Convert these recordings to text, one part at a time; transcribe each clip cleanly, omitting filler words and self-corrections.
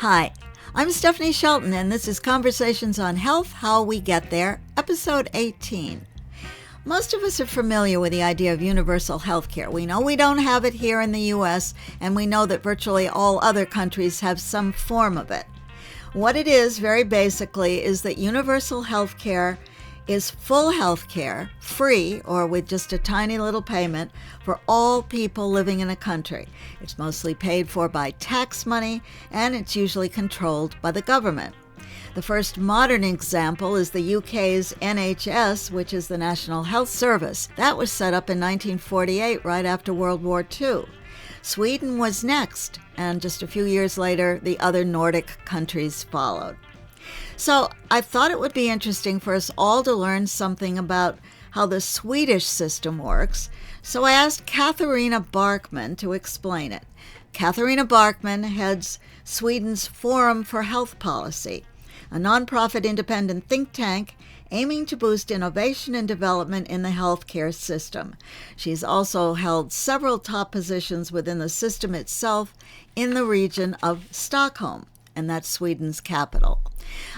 Hi, I'm Stephanie Shelton, and this is Conversations on Health, How We Get There, Episode 18. Most of us are familiar with the idea of universal health care. We know we don't have it here in the U.S., and we know that virtually all other countries have some form of it. What it is, very basically, is that universal health care is full health care, free or with just a tiny little payment for all people living in a country. It's mostly paid for by tax money, and it's usually controlled by the government. The first modern example is the UK's NHS, which is the National Health Service. That was set up in 1948, right after World War II. Sweden was next, and just a few years later, the other Nordic countries followed. So I thought it would be interesting for us all to learn something about how the Swedish system works, so I asked Catharina Barkman to explain it. Catharina Barkman heads Sweden's Forum for Health Policy, a nonprofit independent think tank aiming to boost innovation and development in the healthcare system. She's also held several top positions within the system itself in the region of Stockholm, and that's Sweden's capital.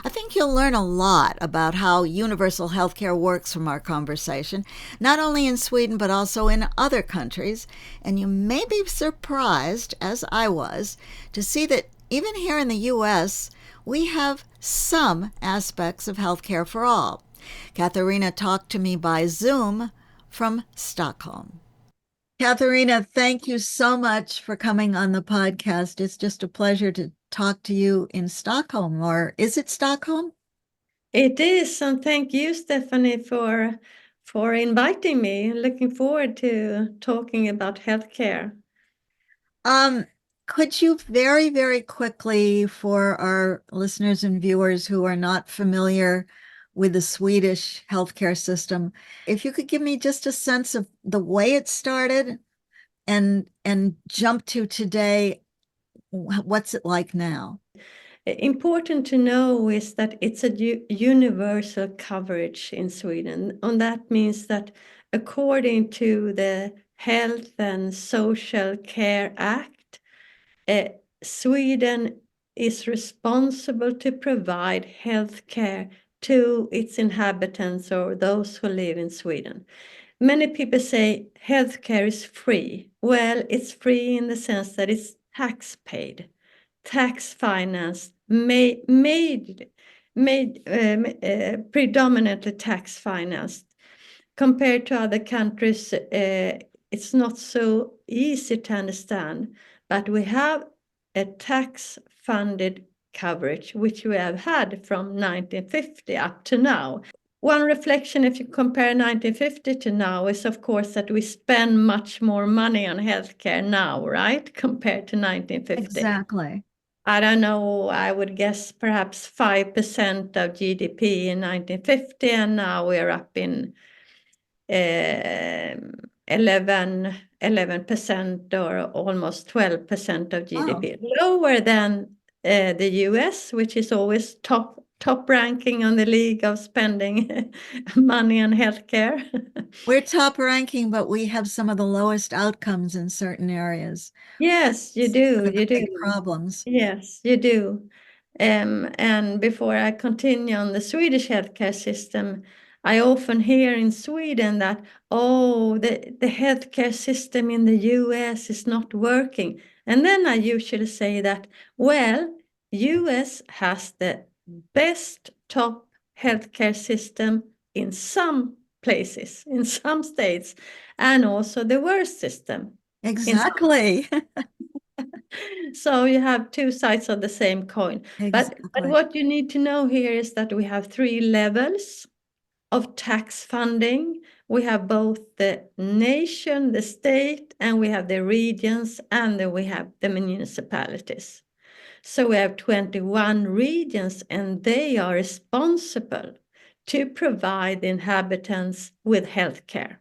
I think you'll learn a lot about how universal healthcare works from our conversation, not only in Sweden but also in other countries, and you may be surprised, as I was, to see that even here in the U.S., we have some aspects of healthcare for all. Catharina talked to me by Zoom from Stockholm. Catharina, thank you so much for coming on the podcast. It's just a pleasure to talk to you in Stockholm, or is it Stockholm? It is, and thank you, Stephanie, for inviting me. Looking forward to talking about healthcare. Could you very, very quickly, for our listeners and viewers who are not familiar with the Swedish healthcare system, if you could give me just a sense of the way it started and jump to today, what's it like now? Important to know is that it's a universal coverage in Sweden, and that means that according to the Health and Social Care Act, Sweden is responsible to provide health care to its inhabitants or those who live in Sweden. Many people say healthcare is free. Well, it's free in the sense that it's tax paid, tax financed, predominantly tax financed. Compared to other countries, it's not so easy to understand, but we have a tax funded coverage, which we have had from 1950 up to now. One reflection, if you compare 1950 to now, is of course that we spend much more money on healthcare now, right? Compared to 1950. Exactly. I don't know, I would guess perhaps 5% of GDP in 1950, and now we're up in 11% or almost 12% of GDP. Oh. Lower than the US, which is always top ranking on the league of spending money on healthcare. We're top ranking, but we have some of the lowest outcomes in certain areas. Yes, you It's do. one of the You do. big problems. Yes, you do. And before I continue on the Swedish healthcare system, I often hear in Sweden that, oh, the healthcare system in the US is not working. And then I usually say that, well, US has the best top healthcare system in some places, in some states, and also the worst system in some. Exactly. So you have two sides of the same coin. But Exactly. what you need to know here is that we have three levels of tax funding. We have both the nation, the state, and we have the regions, and then we have the municipalities. So we have 21 regions, and they are responsible to provide the inhabitants with health care.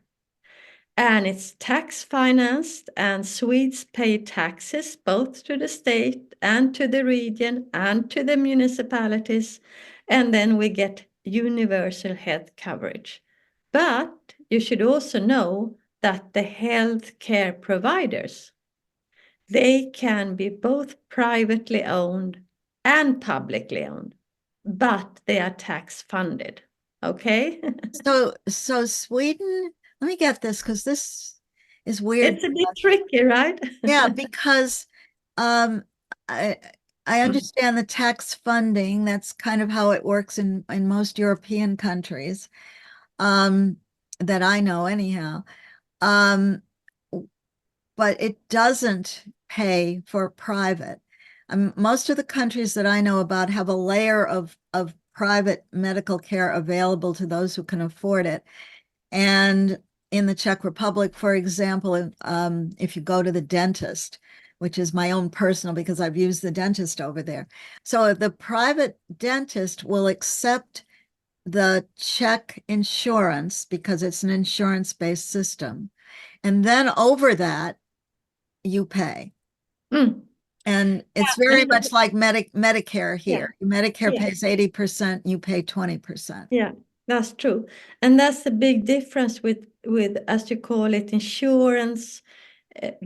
And it's tax financed, and Swedes pay taxes both to the state and to the region and to the municipalities. And then we get universal health coverage. But you should also know that the health care providers, they can be both privately owned and publicly owned, but they are tax funded. Okay. So Sweden, let me get this because this is weird. It's a bit tricky, right? Yeah, because um, I I understand the tax funding. That's kind of how it works in most European countries, um, that I know anyhow. Um, but it doesn't pay for private. Most of the countries that I know about have a layer of private medical care available to those who can afford it. And in the Czech Republic, for example, if you go to the dentist, which is my own personal because I've used the dentist over there. So the private dentist will accept the Czech insurance because it's an insurance-based system. And then over that, you pay. Mm. And it's Yeah, very much like Medicare yeah, here. Medicare yeah. pays 80%, you pay 20%. Yeah, that's true. And that's the big difference with, as you call it, insurance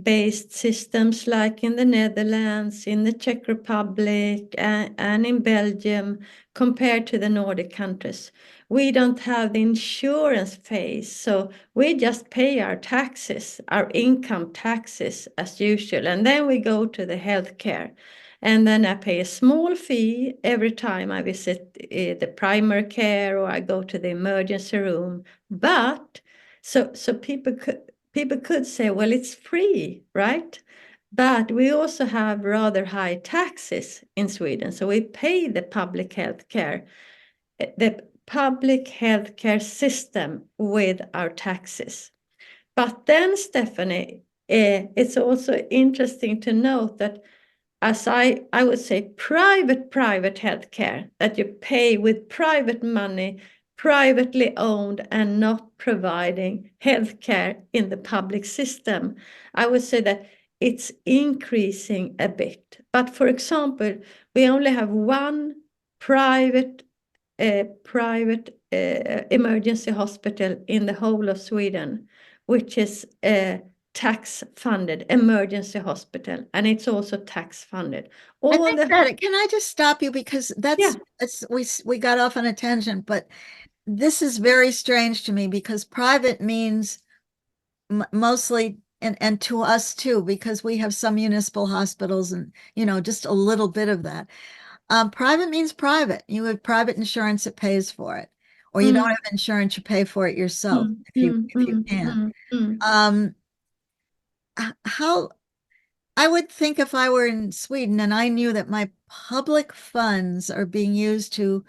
based systems like in the Netherlands, in the Czech Republic, and in Belgium compared to the Nordic countries. We don't have the insurance phase, so we just pay our taxes, our income taxes as usual, and then we go to the healthcare. And then I pay a small fee every time I visit the primary care or I go to the emergency room. But so people could say, well, it's free, right? But we also have rather high taxes in Sweden. So we pay the public healthcare system with our taxes. But then, Stephanie, it's also interesting to note that as I would say, private healthcare that you pay with private money, privately owned, and not providing healthcare in the public system. I would say that it's increasing a bit. But for example, we only have one private emergency hospital in the whole of Sweden, which is tax funded emergency hospital, and it's also tax funded. I All think the that can I just stop you because yeah, that's we got off on a tangent, but this is very strange to me because private means mostly and to us too because we have some municipal hospitals and just a little bit of that. Private means private. You have private insurance that pays for it, or you don't mm, have insurance, you pay for it yourself mm, if you can. mm. Um, how I would think if I were in Sweden and I knew that my public funds are being used to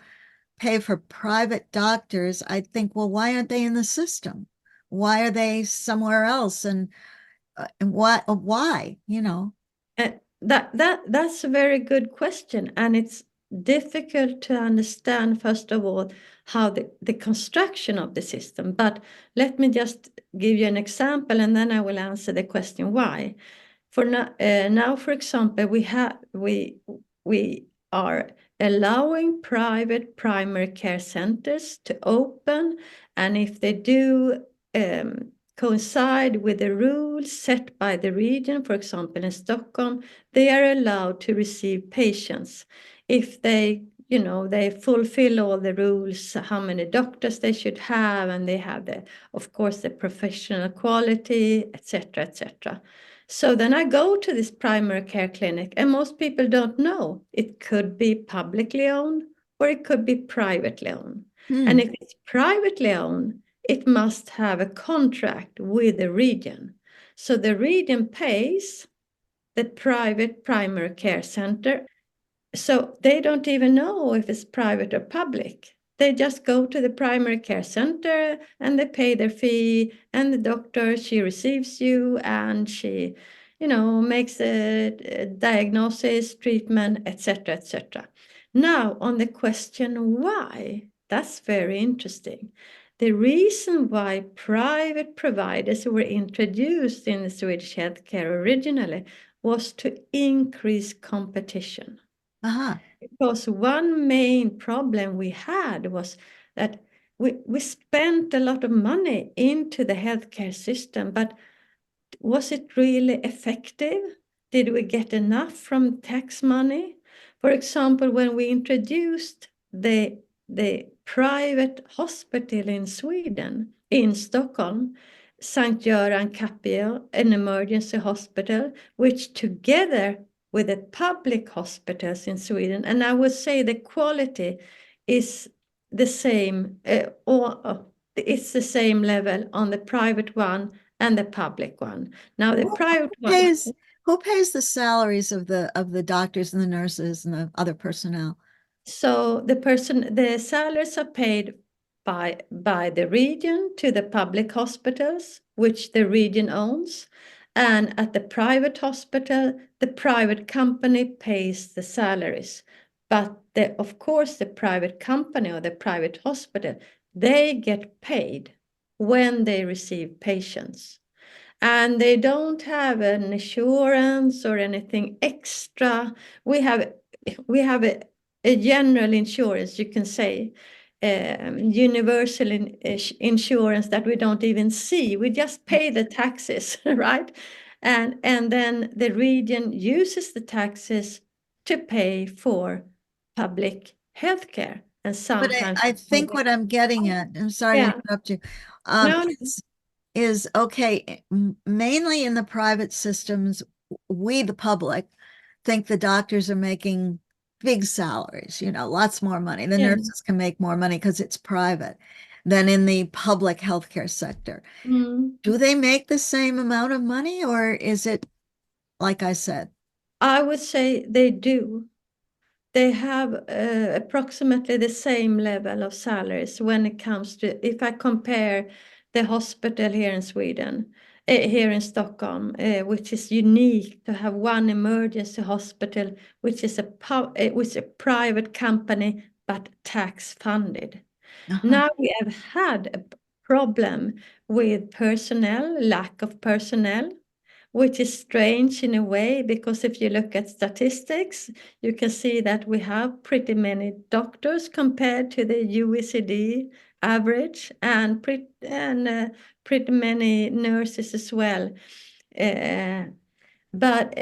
pay for private doctors, I'd think, well, why aren't they in the system? Why are they somewhere else? And why, That's a very good question, and it's difficult to understand, first of all, how the construction of the system. But let me just give you an example, and then I will answer the question why. For now, for example, we are allowing private primary care centers to open, and if they do coincide with the rules set by the region, for example, in Stockholm, they are allowed to receive patients if they fulfill all the rules, how many doctors they should have, and they have of course, the professional quality, etc., etc. So then I go to this primary care clinic, and most people don't know. It could be publicly owned or it could be privately owned. Hmm. And if it's privately owned, it must have a contract with the region. So the region pays the private primary care center, so they don't even know if it's private or public. They just go to the primary care center and they pay their fee, and the doctor, she receives you and she, makes a diagnosis, treatment, etc., etc. Now, on the question why, that's very interesting. The reason why private providers were introduced in the Swedish healthcare originally was to increase competition. Uh-huh. Because one main problem we had was that we spent a lot of money into the healthcare system, but was it really effective? Did we get enough from tax money? For example, when we introduced the private hospital in Sweden, in Stockholm, Sankt Göran Capio, an emergency hospital, which together with the public hospitals in Sweden, and I would say the quality is the same, or it's the same level on the private one and the public one. Now the Who private one, pays who pays the salaries of the doctors and the nurses and the other personnel? so the salaries are paid by the region to the public hospitals, which the region owns. And at the private hospital, the private company pays the salaries. But of course, the private company or the private hospital, they get paid when they receive patients. And they don't have an insurance or anything extra. We have a general insurance, you can say, universal insurance that we don't even see. We just pay the taxes, right? And then the region uses the taxes to pay for public healthcare and But sometimes I think what I'm getting at, I'm sorry to yeah. interrupt you, No, is okay, mainly in the private systems, we, the public, think the doctors are making big salaries, lots more money. The yeah. nurses can make more money because it's private than in the public healthcare sector. Mm. Do they make the same amount of money, or is it, like I said? I would say they do. They have approximately the same level of salaries when it comes to, if I compare the hospital here in Sweden, here in Stockholm, which is unique to have one emergency hospital, which is a private company, but tax funded. Uh-huh. Now we have had a problem with personnel, lack of personnel, which is strange in a way, because if you look at statistics, you can see that we have pretty many doctors compared to the OECD average, and pretty many nurses as well. Uh, but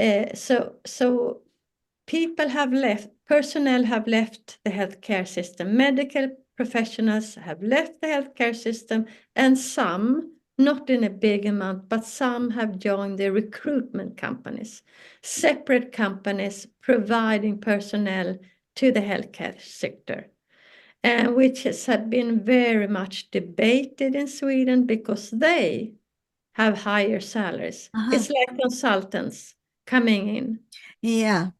people have left, personnel have left the healthcare system, medical professionals have left the healthcare system, and some, not in a big amount, but some have joined the recruitment companies, separate companies providing personnel to the healthcare sector, and which has had been very much debated in Sweden because they have higher salaries. Uh-huh. It's like consultants coming in. Yeah.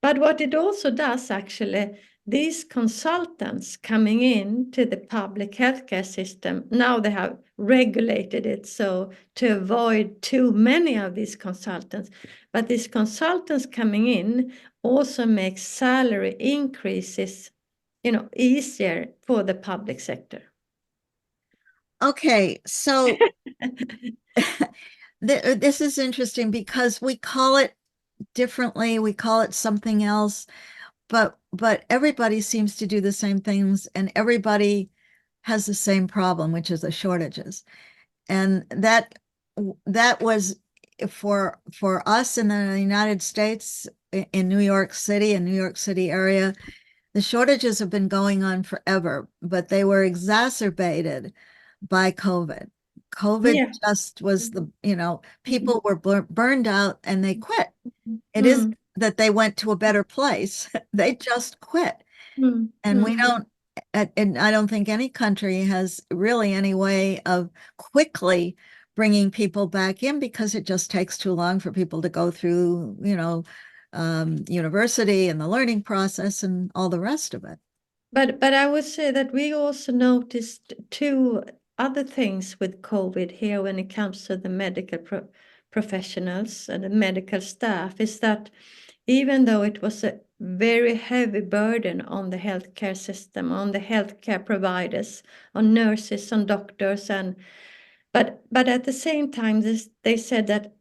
But what it also does, actually, these consultants coming in to the public healthcare system, now they have regulated it so to avoid too many of these consultants. But these consultants coming in also make salary increases, easier for the public sector. Okay, so this is interesting because we call it differently, we call it something else, but everybody seems to do the same things, and everybody has the same problem, which is the shortages. And that was for us in the United States, in New York City and New York City area. The shortages have been going on forever, but they were exacerbated by COVID. COVID Yeah. just was people were burned out and they quit. It is Mm, that they went to a better place. They just quit. mm, And we mm. don't, and I don't think any country has really any way of quickly bringing people back in, because it just takes too long for people to go through, university and the learning process and all the rest of it. But I would say that we also noticed two other things with COVID here when it comes to the medical professionals and the medical staff, is that even though it was a very heavy burden on the healthcare system, on the healthcare providers, on nurses, on doctors, but at the same time, they said that,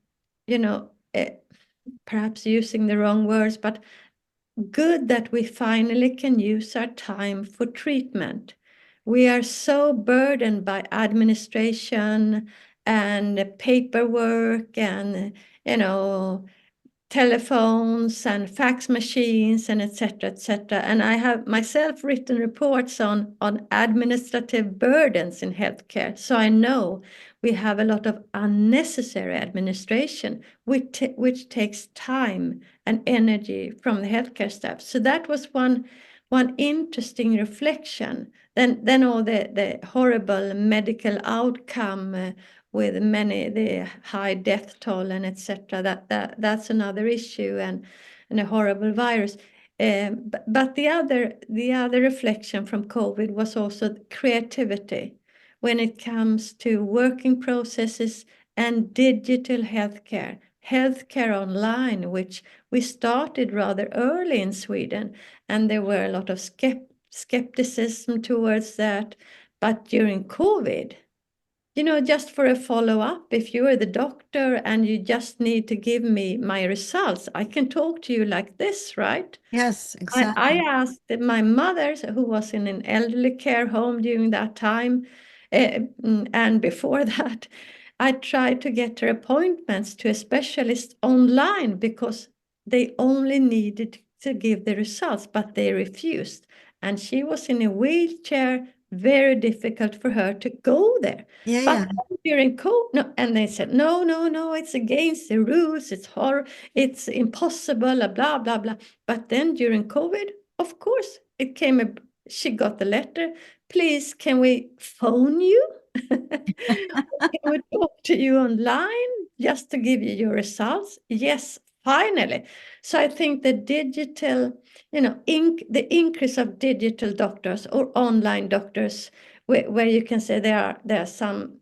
perhaps using the wrong words, but good that we finally can use our time for treatment. We are so burdened by administration and paperwork and, you know, telephones and fax machines and etc., etc. And I have myself written reports on administrative burdens in healthcare. So I know we have a lot of unnecessary administration, which takes time and energy from the healthcare staff. So that was one interesting reflection. Then all the horrible medical outcome with many the high death toll and etc. That's another issue and a horrible virus. But the other reflection from COVID was also creativity when it comes to working processes and digital healthcare, healthcare online, which we started rather early in Sweden, and there were a lot of skepticism towards that. But during COVID, just for a follow-up, if you are the doctor and you just need to give me my results, I can talk to you like this, right? Yes, I exactly. asked my mother, who was in an elderly care home during that time, and before that, I tried to get her appointments to a specialist online because they only needed to give the results, but they refused. And she was in a wheelchair, very difficult for her to go there. Yeah, yeah. But during COVID, no, and they said, no, no, no, it's against the rules, it's impossible, blah, blah, blah. But then during COVID, of course, she got the letter. Please, can we phone you? Can we talk to you online just to give you your results? Yes, finally. So I think the digital, the increase of digital doctors or online doctors, where you can say there are some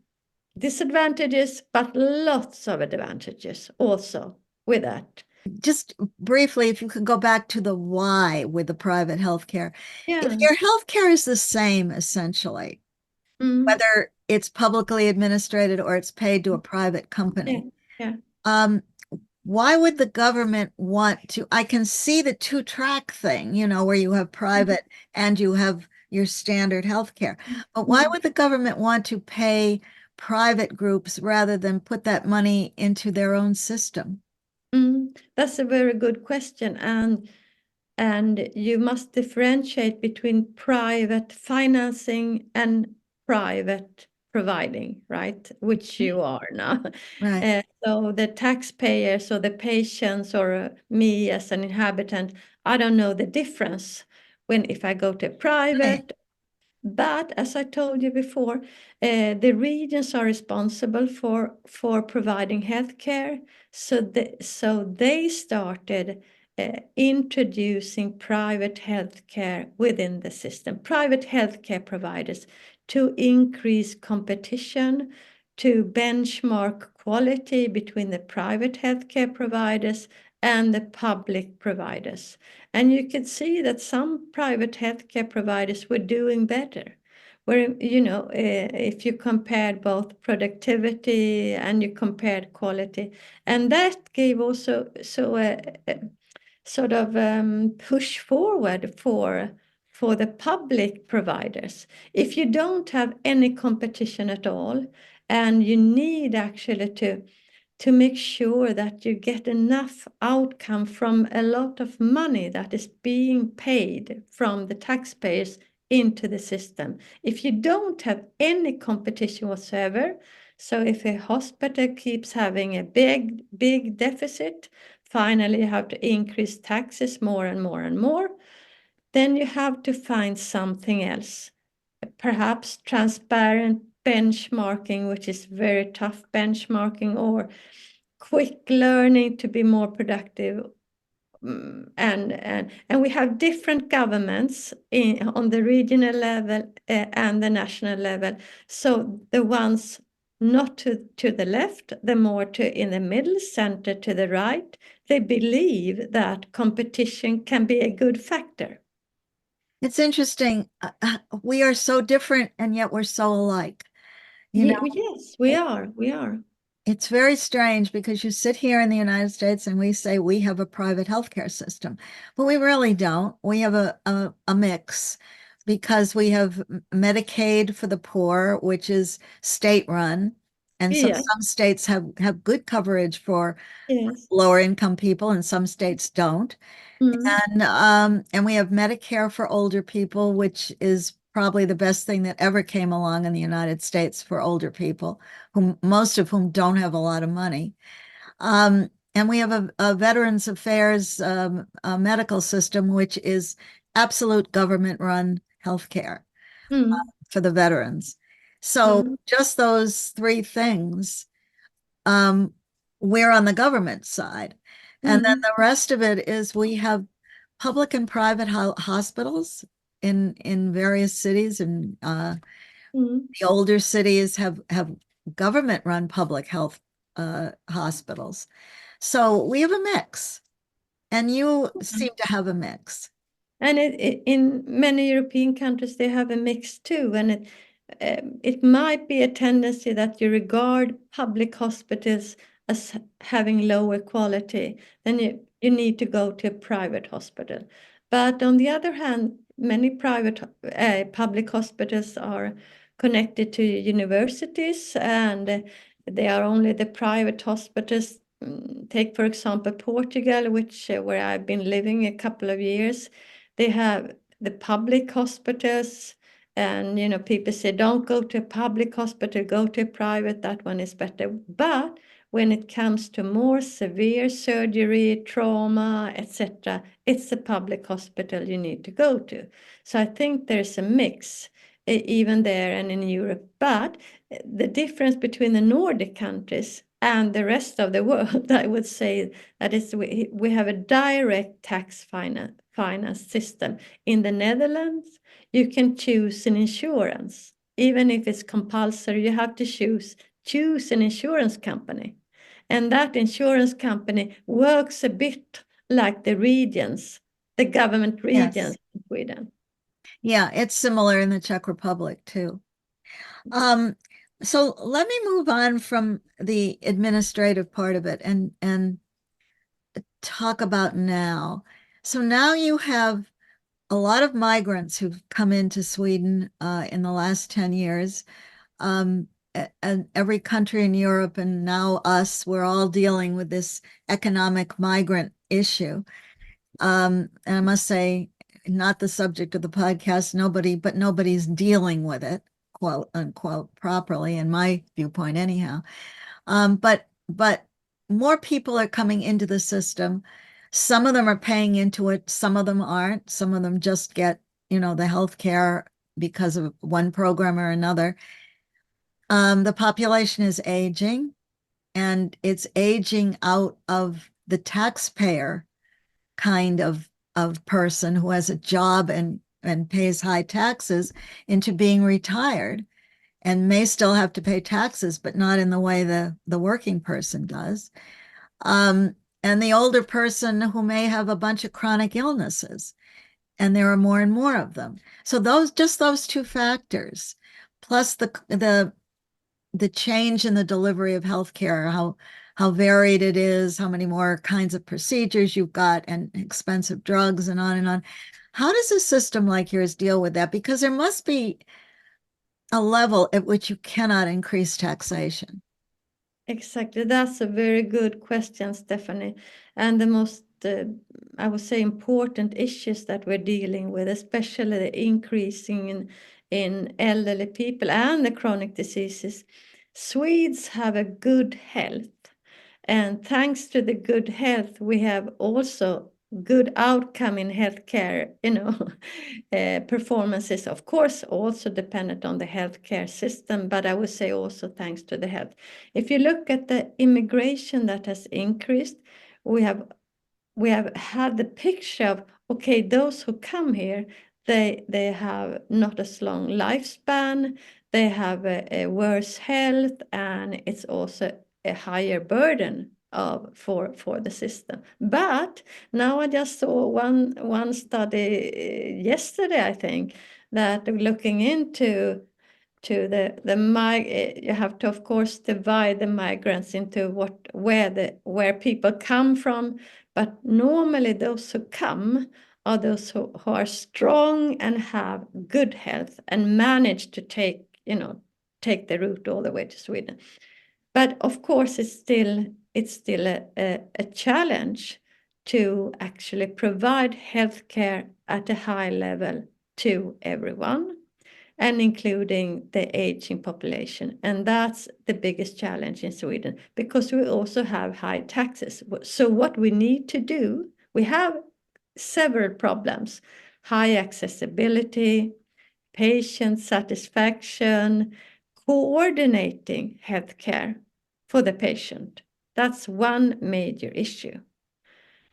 disadvantages, but lots of advantages also with that. Just briefly, if you could go back to the why with the private healthcare. If Yeah. your healthcare is the same, essentially, Mm. whether it's publicly administrated or it's paid to a private Yeah. company, Yeah. um, why would the government want to? I can see the two-track thing, where you have private and you have your standard healthcare. But why Mm. would the government want to pay private groups rather than put that money into their own system? That's a very good question, and you must differentiate between private financing and private providing, right? Which you are now. Right. So the taxpayers or the patients or me as an inhabitant, I don't know the difference when if I go to Right. private. But as I told you before, the regions are responsible for providing healthcare. So they started introducing private healthcare within the system, private healthcare providers, to increase competition, to benchmark quality between the private healthcare providers and the public providers. And you could see that some private healthcare providers were doing better. Where, if you compared both productivity and you compared quality, and that gave also a sort of push forward for the public providers. If you don't have any competition at all, and you need actually to make sure that you get enough outcome from a lot of money that is being paid from the taxpayers into the system. If you don't have any competition whatsoever, so if a hospital keeps having a big deficit, finally you have to increase taxes more and more and more, then you have to find something else. Perhaps transparent benchmarking, which is very tough benchmarking, or quick learning to be more productive. And we have different governments on the regional level and the national level. So the ones not to the left, the more to in the middle, center to the right, they believe that competition can be a good factor. It's interesting. We are so different and yet we're so alike. You know, Yes, we it, are. We are. it's very strange because you sit here in the United States and we say we have a private healthcare system, but we really don't. We have a mix because we have Medicaid for the poor, which is state run. And so Yeah. some states have good coverage for Yes. lower income people and some states don't. Mm. And we have Medicare for older people, which is probably the best thing that ever came along in the United States for older people, whom most of whom don't have a lot of money. And we have a Veterans Affairs a medical system, which is absolute government-run healthcare Mm. for the veterans. So Mm. just those three things, um, we're on the government side. And then Mm. the rest of it is we have public and private hospitals in various cities, and Mm. the older cities have government-run public health hospitals. So we have a mix, and you seem to have a mix. And in many European countries, they have a mix too. And it might be a tendency that you regard public hospitals as having lower quality, then you need to go to a private hospital. But on the other hand, many public hospitals are connected to universities, and they are only the private hospitals. Take, for example, Portugal, which where I've been living a couple of years. They have the public hospitals, and people say don't go to a public hospital, go to a private, that one is better. But when it comes to more severe surgery, trauma, etc., it's a public hospital you need to go to. So I think there's a mix even there and in Europe. But the difference between the Nordic countries and the rest of the world, I would say that is we have a direct tax finance system. In the Netherlands, you can choose an insurance. Even if it's compulsory, you have to choose an insurance company. And that insurance company works a bit like the regions, the government Yes. regions in Sweden. Yeah, it's similar in the Czech Republic too. Um, so let me move on from the administrative part of it and talk about now. So now you have a lot of migrants who've come into Sweden in the last 10 years. And every country in Europe and now us, we're all dealing with this economic migrant issue. And I must say, not the subject of the podcast, but nobody's dealing with it, quote unquote, properly, in my viewpoint, anyhow. But more people are coming into the system. Some of them are paying into it, some of them aren't. Some of them just get, the health care because of one program or another. The population is aging, and it's aging out of the taxpayer kind of person who has a job and pays high taxes into being retired and may still have to pay taxes, but not in the way the working person does. And the older person who may have a bunch of chronic illnesses, and there are more and more of them. So those two factors, plus the change in the delivery of healthcare, how varied it is, how many more kinds of procedures you've got, and expensive drugs, and on and on. How does a system like yours deal with that? Because there must be a level at which you cannot increase taxation. Exactly. That's a very good question, Stephanie. And the most, I would say, important issues that we're dealing with, especially the increasing in elderly people and the chronic diseases. Swedes have a good health. And thanks to the good health, we have also good outcome in healthcare, performances, of course, also dependent on the healthcare system, but I would say also thanks to the health. If you look at the immigration that has increased, we have had the picture of, okay, those who come here, they have not as long lifespan, they have a worse health, and it's also a higher burden for the system. But now I just saw one study yesterday, I think, that looking into you have to, of course, divide the migrants into where people come from, but normally those who come are those who are strong and have good health and manage to take the route all the way to Sweden. But of course, it's still a challenge to actually provide healthcare at a high level to everyone, and including the aging population. And that's the biggest challenge in Sweden, because we also have high taxes. So what we need to do, we have several problems: high accessibility, patient satisfaction, coordinating healthcare for the patient. That's one major issue.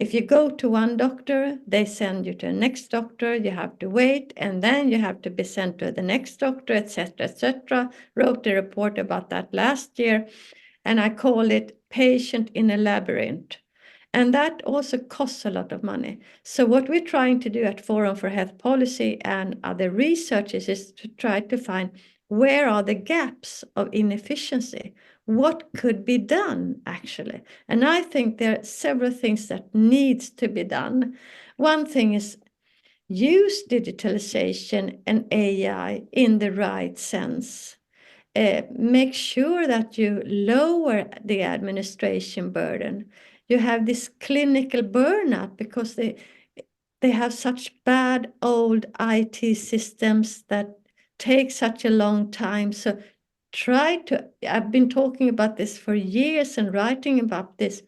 If you go to one doctor, they send you to the next doctor, you have to wait, and then you have to be sent to the next doctor, etc., etc. Wrote a report about that last year, and I call it patient in a labyrinth. And that also costs a lot of money. So what we're trying to do at Forum for Health Policy and other researchers is to try to find where are the gaps of inefficiency? What could be done, actually? And I think there are several things that needs to be done. One thing is use digitalization and AI in the right sense. Make sure that you lower the administration burden. You have this clinical burnout because they have such bad old IT systems that take such a long time. So I've been talking about this for years and writing about this.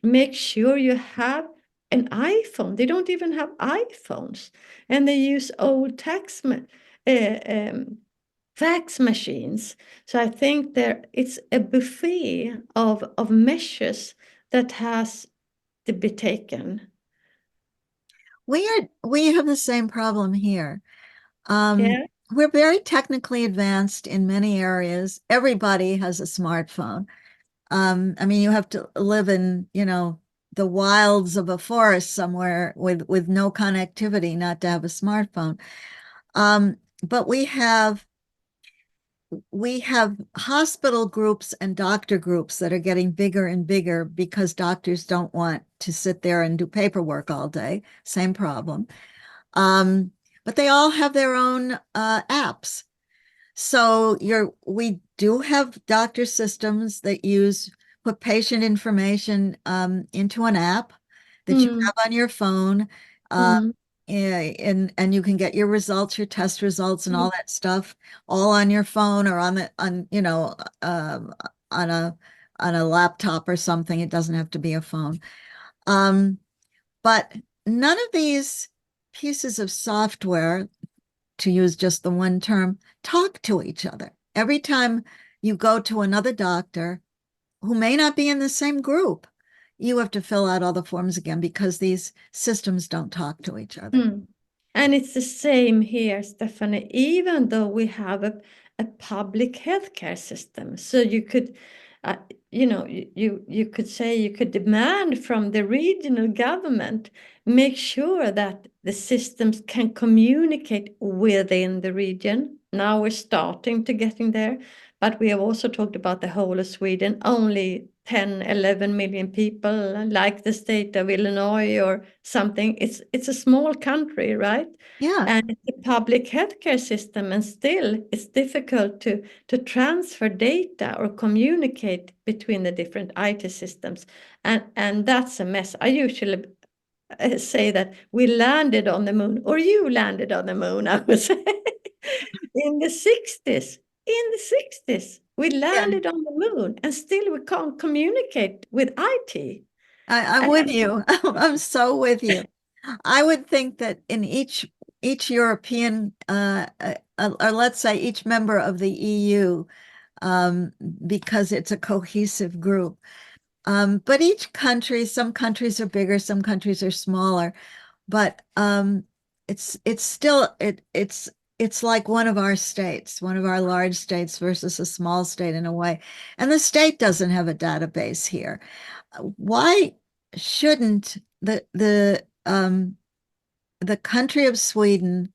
Make sure you have an iPhone. They don't even have iPhones, and they use old fax machines. So I think it's a buffet of measures that has to be taken. We have the same problem here. Um, Yeah. we're very technically advanced in many areas. Everybody has a smartphone. I mean, you have to live in, the wilds of a forest somewhere with no connectivity not to have a smartphone. But we have hospital groups and doctor groups that are getting bigger and bigger because doctors don't want to sit there and do paperwork all day. Same problem. Um, but they all have their own apps. So we do have doctor systems that put patient information into an app that you Mm, have on your phone. Uh, mm, and you can get your results, your test results, and all mm, that stuff all on your phone or um, on a laptop or something. It doesn't have to be a phone. Um, but none of these pieces of software, to use just the one term, talk to each other. Every time you go to another doctor who may not be in the same group, you have to fill out all the forms again because these systems don't talk to each other. mm. And it's the same here, Stephanie, even though we have a public healthcare system. So you could, uh, you could say, you could demand from the regional government, make sure that the systems can communicate within the region. Now we're starting to getting there, but we have also talked about the whole of Sweden, only 10, 11 million people, like the state of Illinois or something. It's a small country, right? Yeah. And it's a public healthcare system, and still it's difficult to transfer data or communicate between the different IT systems. And that's a mess. I usually say that we landed on the moon, or you landed on the moon, I would say, in the 60s. In the 60s, we Yeah. landed on the moon, and still we can't communicate with IT. I'm And, with you. I'm so with you. I would think that in each European or let's say each member of the EU, um, because it's a cohesive group. But each country, some countries are bigger, some countries are smaller, but it's still it's like one of our states, one of our large states versus a small state in a way. And the state doesn't have a database here. Why shouldn't the country of Sweden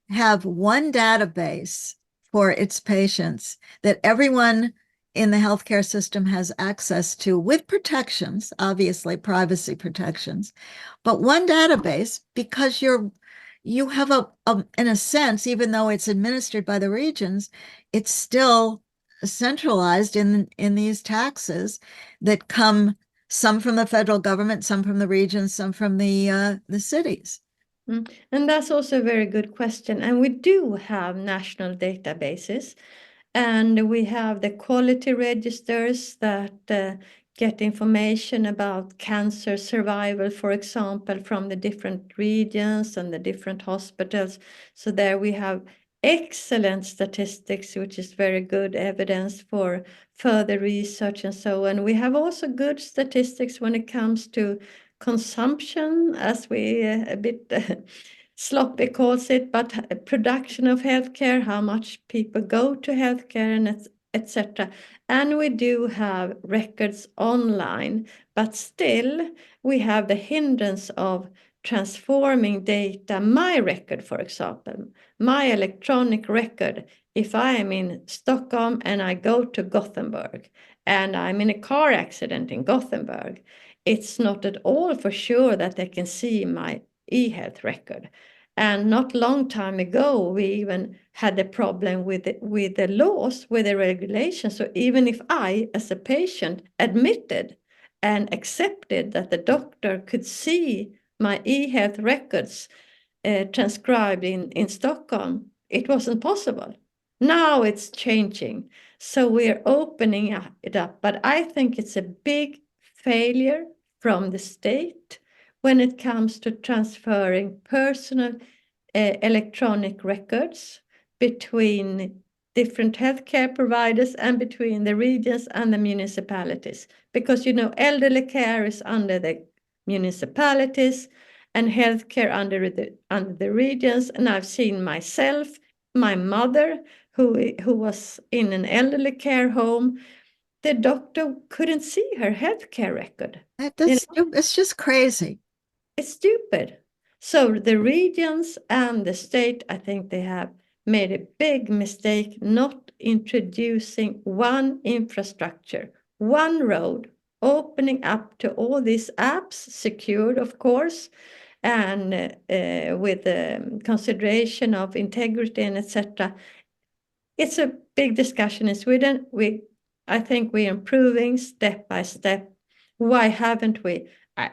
have one database for its patients that everyone in the healthcare system has access to with protections, obviously privacy protections, but one database because you have in a sense, even though it's administered by the regions, it's still centralized in these taxes that come, some from the federal government, some from the regions, some from the cities. And that's also a very good question. And we do have national databases, and we have the quality registers that get information about cancer survival, for example, from the different regions and the different hospitals. So there we have excellent statistics, which is very good evidence for further research and so on. We have also good statistics when it comes to consumption, as we a bit sloppy calls it, but production of healthcare, how much people go to healthcare, and etc. And we do have records online, but still we have the hindrance of transforming data. My record, for example, my electronic record, if I am in Stockholm and I go to Gothenburg and I'm in a car accident in Gothenburg, it's not at all for sure that they can see my e-health record. And not long time ago, we even had a problem with the laws, with the regulations. So even if I, as a patient, admitted and accepted that the doctor could see my e-health records transcribed in Stockholm, it wasn't possible. Now it's changing. So we're opening it up. But I think it's a big failure from the state when it comes to transferring personal electronic records between different healthcare providers and between the regions and the municipalities. Because, elderly care is under the municipalities and healthcare under the regions. And I've seen myself, my mother, who was in an elderly care home, the doctor couldn't see her healthcare record. It's just crazy. It's stupid. So the regions and the state, I think they have made a big mistake not introducing one infrastructure, one road, opening up to all these apps, secured, of course, and with consideration of integrity and etc. It's a big discussion in Sweden. I think we're improving step by step. Why haven't we?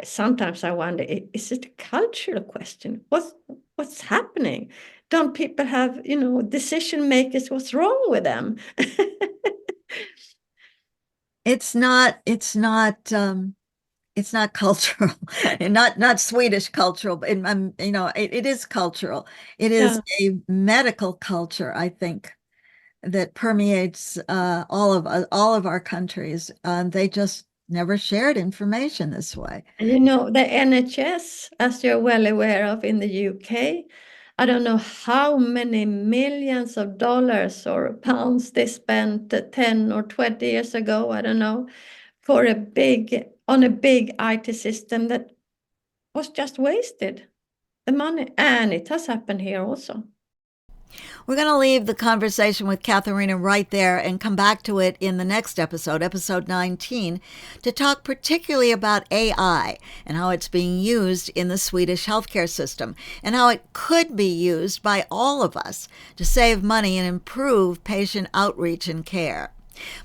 Sometimes I wonder, is it a cultural question? What's happening? Don't people have, decision makers? What's wrong with them? It's not cultural, and not Swedish cultural, but it is cultural. It is a medical culture, I think, that permeates all of our countries. They just never shared information this way. And the NHS, as you're well aware of in the UK, I don't know how many millions of dollars or pounds they spent 10 or 20 years ago, I don't know, for a big IT system that was just wasted, the money. And it has happened here also. We're going to leave the conversation with Catharina right there and come back to it in the next episode, episode 19, to talk particularly about AI and how it's being used in the Swedish healthcare system and how it could be used by all of us to save money and improve patient outreach and care.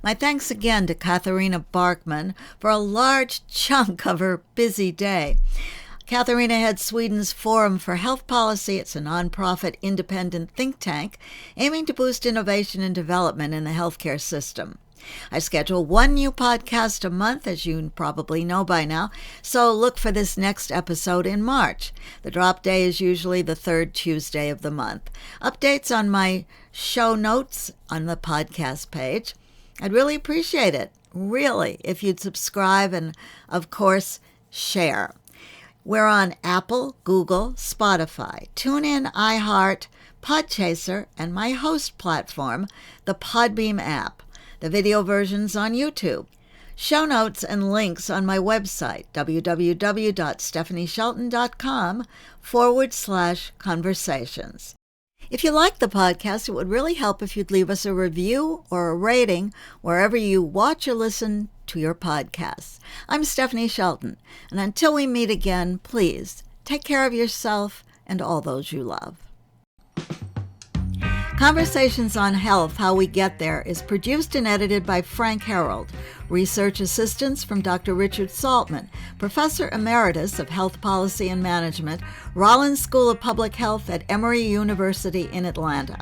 My thanks again to Catharina Barkman for a large chunk of her busy day. Catharina heads Sweden's Forum for Health Policy. It's a nonprofit independent think tank aiming to boost innovation and development in the healthcare system. I schedule one new podcast a month, as you probably know by now, so look for this next episode in March. The drop day is usually the third Tuesday of the month. Updates on my show notes on the podcast page. I'd really appreciate it, really, if you'd subscribe and, of course, share. We're on Apple, Google, Spotify, TuneIn, iHeart, Podchaser, and my host platform, the Podbeam app. The video version's on YouTube. Show notes and links on my website, www.stephanieshelton.com/conversations. If you like the podcast, it would really help if you'd leave us a review or a rating wherever you watch or listen to your podcasts. I'm Stephanie Shelton, and until we meet again, please take care of yourself and all those you love. Conversations on Health, How We Get There is produced and edited by Frank Harold. Research assistance from Dr. Richard Saltman, Professor Emeritus of Health Policy and Management, Rollins School of Public Health at Emory University in Atlanta.